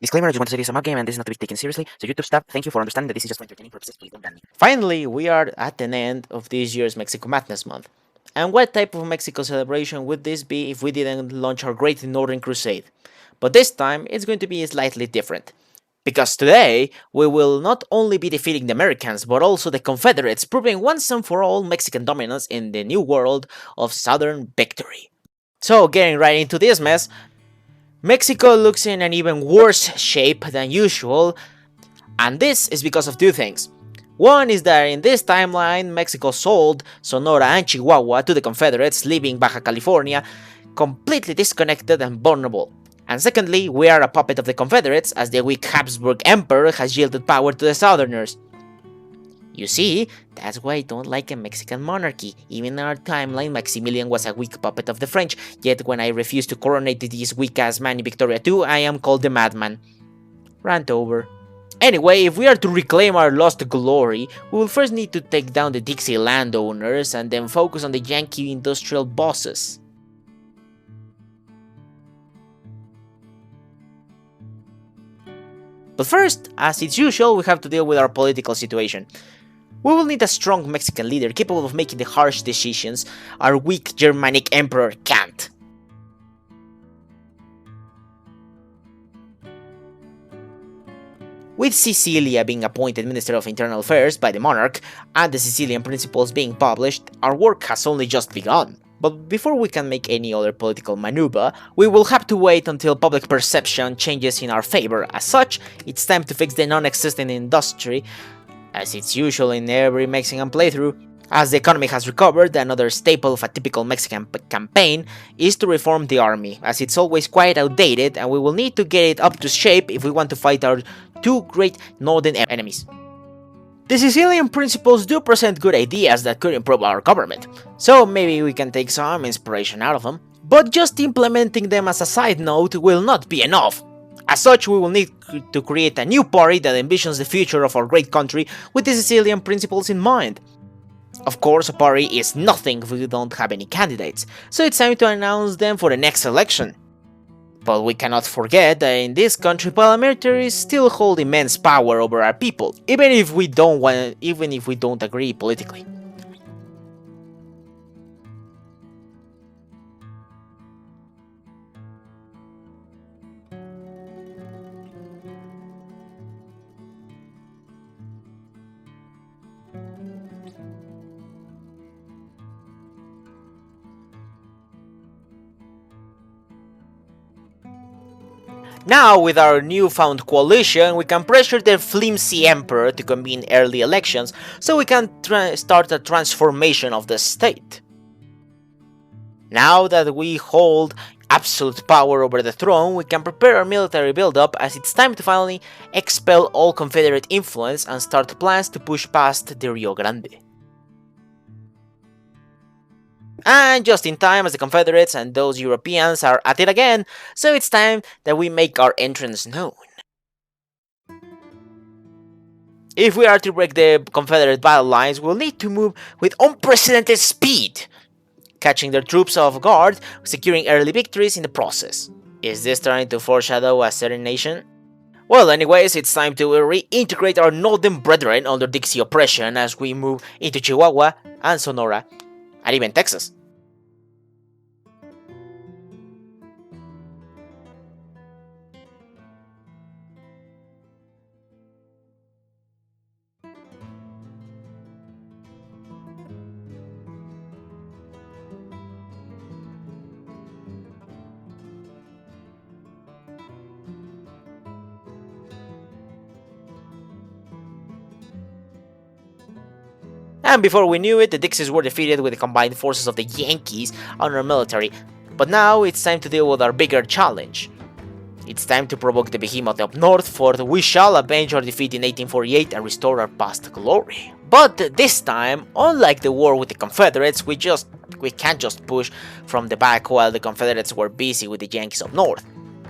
Disclaimer, I just want to say this is a mod game and this is not to be taken seriously, so YouTube staff, thank you for understanding that this is just for entertaining purposes, please don't ban me. Finally, we are at an end of this year's Mexico Madness month. And what type of Mexico celebration would this be if we didn't launch our great Northern Crusade? But this time, it's going to be slightly different. Because today, we will not only be defeating the Americans, but also the Confederates, proving once and for all Mexican dominance in the new world of Southern Victory. So, getting right into this mess, Mexico looks in an even worse shape than usual, and this is because of two things. One is that in this timeline, Mexico sold Sonora and Chihuahua to the Confederates, leaving Baja California completely disconnected and vulnerable. And secondly, we are a puppet of the Confederates, as the weak Habsburg Emperor has yielded power to the Southerners. You see, that's why I don't like a Mexican monarchy. Even in our timeline, Maximilian was a weak puppet of the French, yet when I refuse to coronate this weak-ass man in Victoria II, I am called the madman. Rant over. Anyway, if we are to reclaim our lost glory, we will first need to take down the Dixie landowners and then focus on the Yankee industrial bosses. But first, as it's usual, we have to deal with our political situation. We will need a strong Mexican leader capable of making the harsh decisions our weak Germanic emperor can't. With Sicilia being appointed Minister of Internal Affairs by the monarch and the Sicilian Principles being published, our work has only just begun. But before we can make any other political maneuver, we will have to wait until public perception changes in our favor. As such, it's time to fix the non-existent industry, as it's usual in every Mexican playthrough. As the economy has recovered, another staple of a typical Mexican campaign is to reform the army, as it's always quite outdated and we will need to get it up to shape if we want to fight our two great northern enemies. The Sicilian Principles do present good ideas that could improve our government, so maybe we can take some inspiration out of them, but just implementing them as a side note will not be enough. As such, we will need to create a new party that envisions the future of our great country with the Sicilian Principles in mind. Of course, a party is nothing if we don't have any candidates, so it's time to announce them for the next election. But we cannot forget that in this country, paramilitaries still hold immense power over our people, even if we don't agree politically. Now, with our newfound coalition, we can pressure the flimsy emperor to convene early elections so we can start a transformation of the state. Now that we hold absolute power over the throne, we can prepare our military build-up, as it's time to finally expel all Confederate influence and start plans to push past the Rio Grande. And just in time, as the Confederates and those Europeans are at it again, so it's time that we make our entrance known. If we are to break the Confederate battle lines, we'll need to move with unprecedented speed, catching their troops off guard, securing early victories in the process. Is this trying to foreshadow a certain nation? Well, anyways, it's time to reintegrate our northern brethren under Dixie oppression as we move into Chihuahua and Sonora, and even Texas. And before we knew it, the Dixies were defeated with the combined forces of the Yankees and our military. But now it's time to deal with our bigger challenge. It's time to provoke the behemoth up north, for we shall avenge our defeat in 1848 and restore our past glory. But this time, unlike the war with the Confederates, we can't just push from the back while the Confederates were busy with the Yankees up north.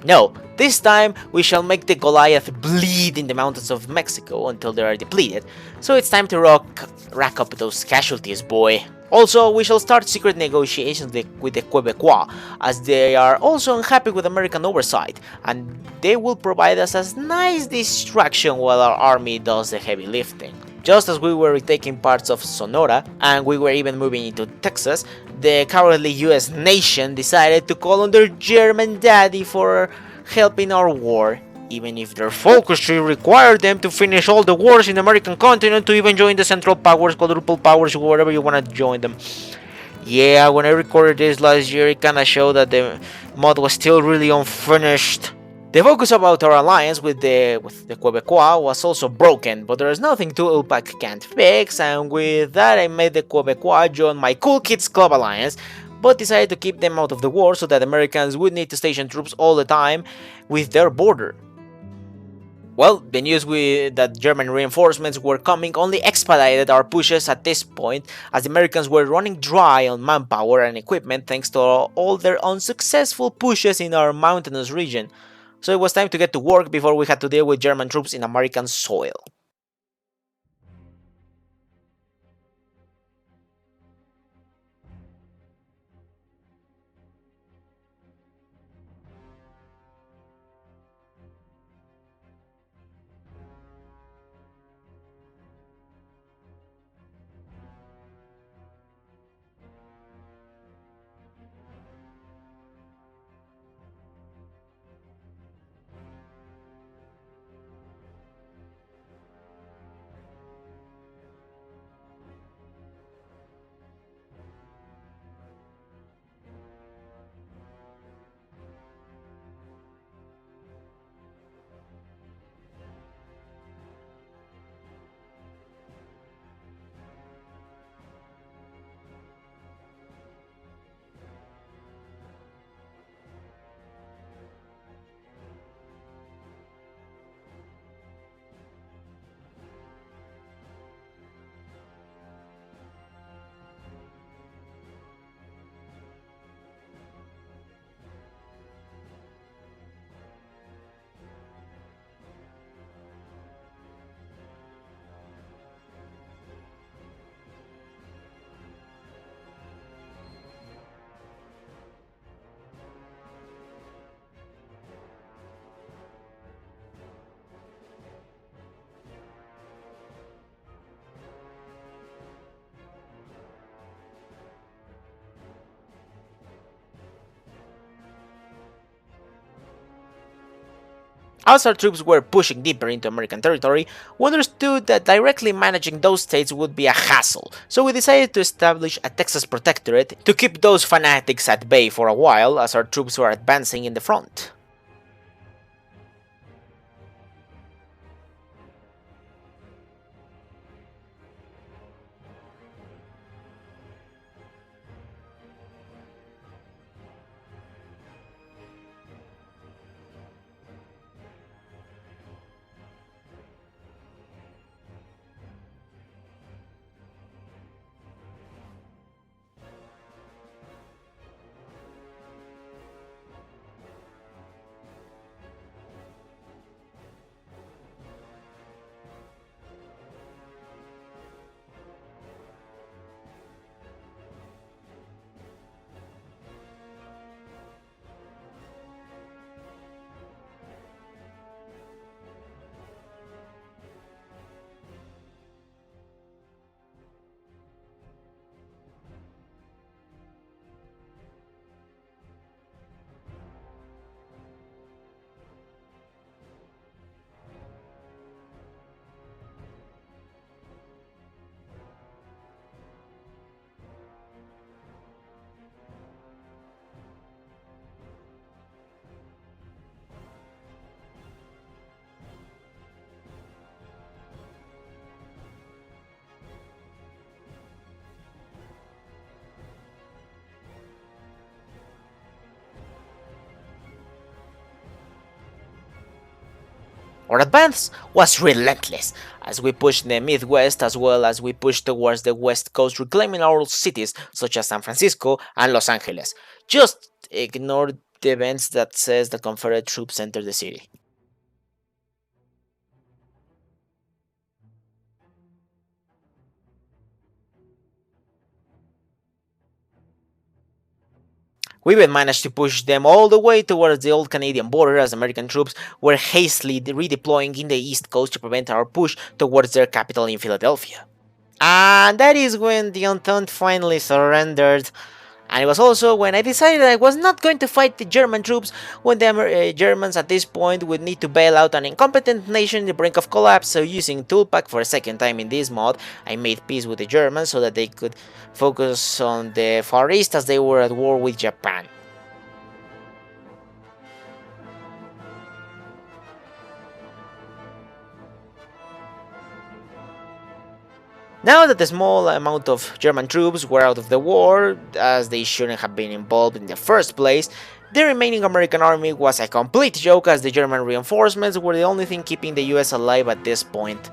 No, this time we shall make the Goliath bleed in the mountains of Mexico until they are depleted, so it's time to rack up those casualties, boy. Also, we shall start secret negotiations with the Quebecois, as they are also unhappy with American oversight, and they will provide us a nice distraction while our army does the heavy lifting. Just as we were retaking parts of Sonora, and we were even moving into Texas, the cowardly US nation decided to call on their German daddy for help in our war, even if their focus should require them to finish all the wars in the American continent to even join the Central Powers, Quadruple Powers, whatever you want to join them. Yeah, when I recorded this last year, it kinda showed that the mod was still really unfinished. The focus about our alliance with the Quebecois was also broken, but there is nothing Tupac can't fix, and with that I made the Quebecois join my Cool Kids Club alliance, but decided to keep them out of the war so that Americans would need to station troops all the time with their border. Well, the news that German reinforcements were coming only expedited our pushes at this point, as the Americans were running dry on manpower and equipment thanks to all their unsuccessful pushes in our mountainous region. So it was time to get to work before we had to deal with German troops in American soil. As our troops were pushing deeper into American territory, we understood that directly managing those states would be a hassle, so we decided to establish a Texas protectorate to keep those fanatics at bay for a while as our troops were advancing in the front. Our advance was relentless, as we pushed the Midwest as well as we pushed towards the West Coast, reclaiming our cities such as San Francisco and Los Angeles. Just ignore the events that says the Confederate troops entered the city. We even managed to push them all the way towards the old Canadian border as American troops were hastily redeploying in the East Coast to prevent our push towards their capital in Philadelphia. And that is when the Entente finally surrendered. And it was also when I decided I was not going to fight the German troops when the Germans at this point would need to bail out an incompetent nation in the brink of collapse. So using Toolpack for a second time in this mod, I made peace with the Germans so that they could focus on the Far East as they were at war with Japan. Now that the small amount of German troops were out of the war, as they shouldn't have been involved in the first place, the remaining American army was a complete joke as the German reinforcements were the only thing keeping the US alive at this point.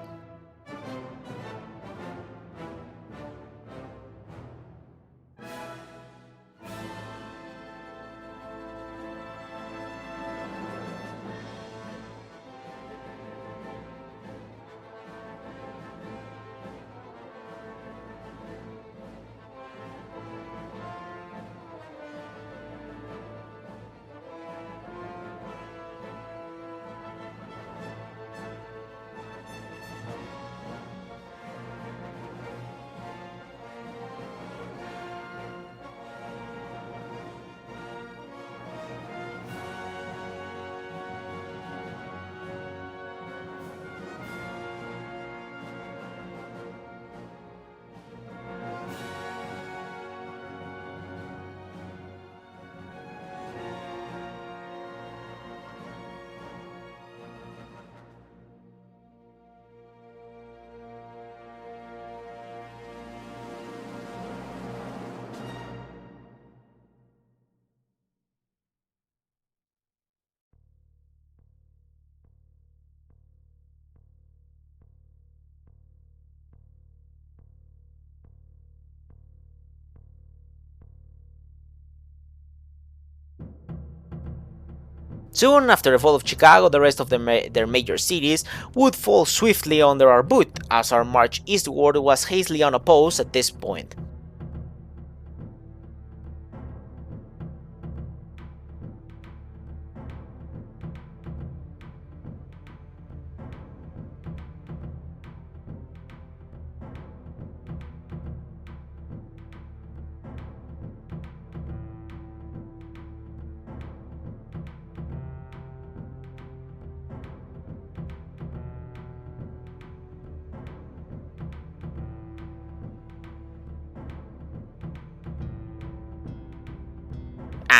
Soon after the fall of Chicago, the rest of their major cities would fall swiftly under our boot, as our march eastward was hastily unopposed at this point.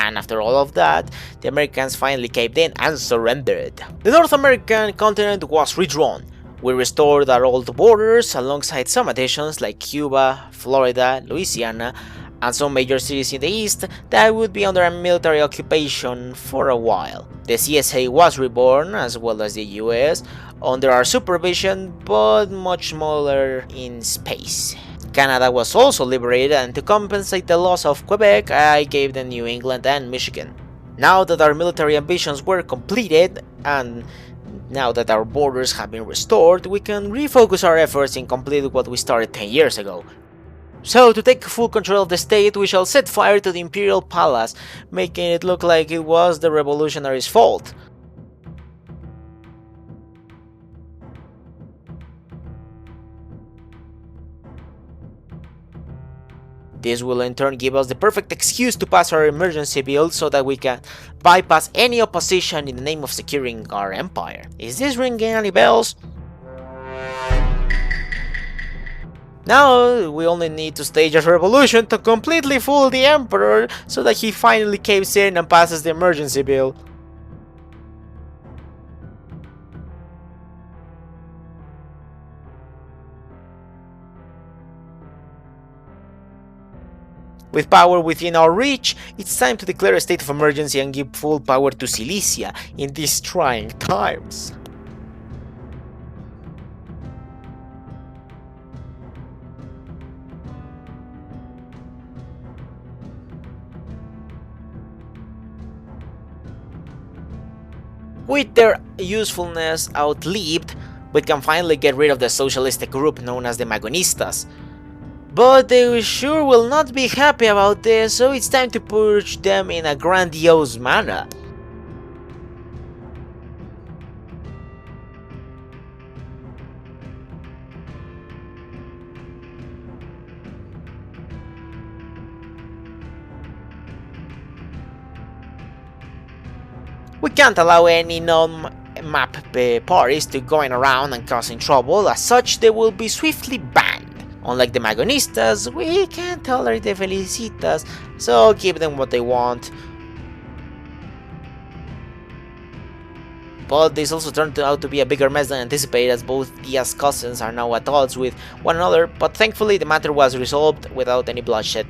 And after all of that, the Americans finally caved in and surrendered. The North American continent was redrawn. We restored our old borders alongside some additions like Cuba, Florida, Louisiana, and some major cities in the east that would be under a military occupation for a while. The CSA was reborn, as well as the US, under our supervision, but much smaller in space. Canada was also liberated, and to compensate the loss of Quebec, I gave them New England and Michigan. Now that our military ambitions were completed, and now that our borders have been restored, we can refocus our efforts in completing what we started 10 years ago. So, to take full control of the state, we shall set fire to the Imperial Palace, making it look like it was the revolutionaries' fault. This will in turn give us the perfect excuse to pass our emergency bill so that we can bypass any opposition in the name of securing our empire. Is this ringing any bells? Now we only need to stage a revolution to completely fool the emperor so that he finally caves in and passes the emergency bill. With power within our reach, it's time to declare a state of emergency and give full power to Silesia in these trying times. With their usefulness outlived, we can finally get rid of the socialistic group known as the Magonistas. But they sure will not be happy about this, so it's time to purge them in a grandiose manner. We can't allow any non-map parties to going around and causing trouble, as such they will be swiftly banned. Unlike the Magonistas, we can't tolerate the Felicitas, so give them what they want. But this also turned out to be a bigger mess than anticipated, as both Diaz cousins are now at odds with one another, but thankfully the matter was resolved without any bloodshed.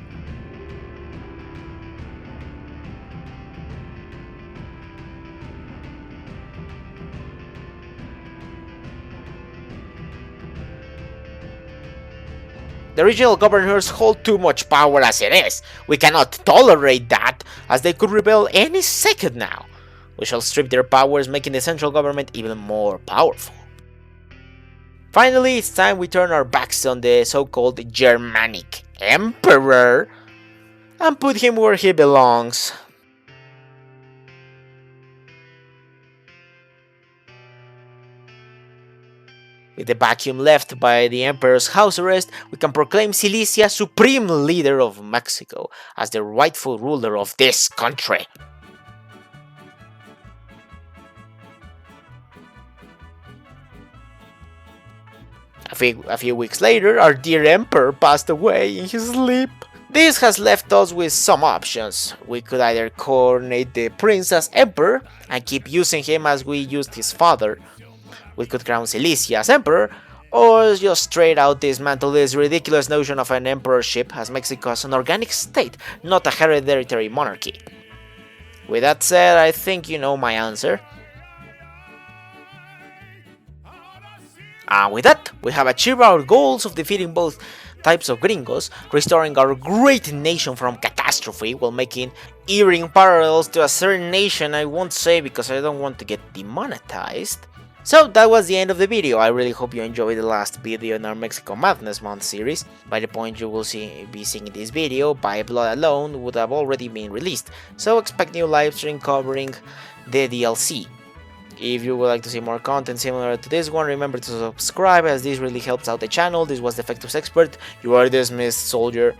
The regional governors hold too much power as it is. We cannot tolerate that, as they could rebel any second now. We shall strip their powers, making the central government even more powerful. Finally, it's time we turn our backs on the so-called Germanic Emperor and put him where he belongs. With the vacuum left by the Emperor's house arrest, we can proclaim Silesia supreme leader of Mexico as the rightful ruler of this country. A few weeks later, our dear Emperor passed away in his sleep. This has left us with some options. We could either coronate the prince as Emperor and keep using him as we used his father. We could crown Silesia as emperor, or just straight out dismantle this ridiculous notion of an emperorship, as Mexico is an organic state, not a hereditary monarchy. With that said, I think you know my answer. And with that, we have achieved our goals of defeating both types of gringos, restoring our great nation from catastrophe while making eerie parallels to a certain nation I won't say because I don't want to get demonetized. So that was the end of the video. I really hope you enjoyed the last video in our Mexico Madness Month series. By the point you will be seeing this video, By Blood Alone would have already been released, so expect new livestream covering the DLC. If you would like to see more content similar to this one, remember to subscribe, as this really helps out the channel. This was the Defectives Expert. You are dismissed, soldier.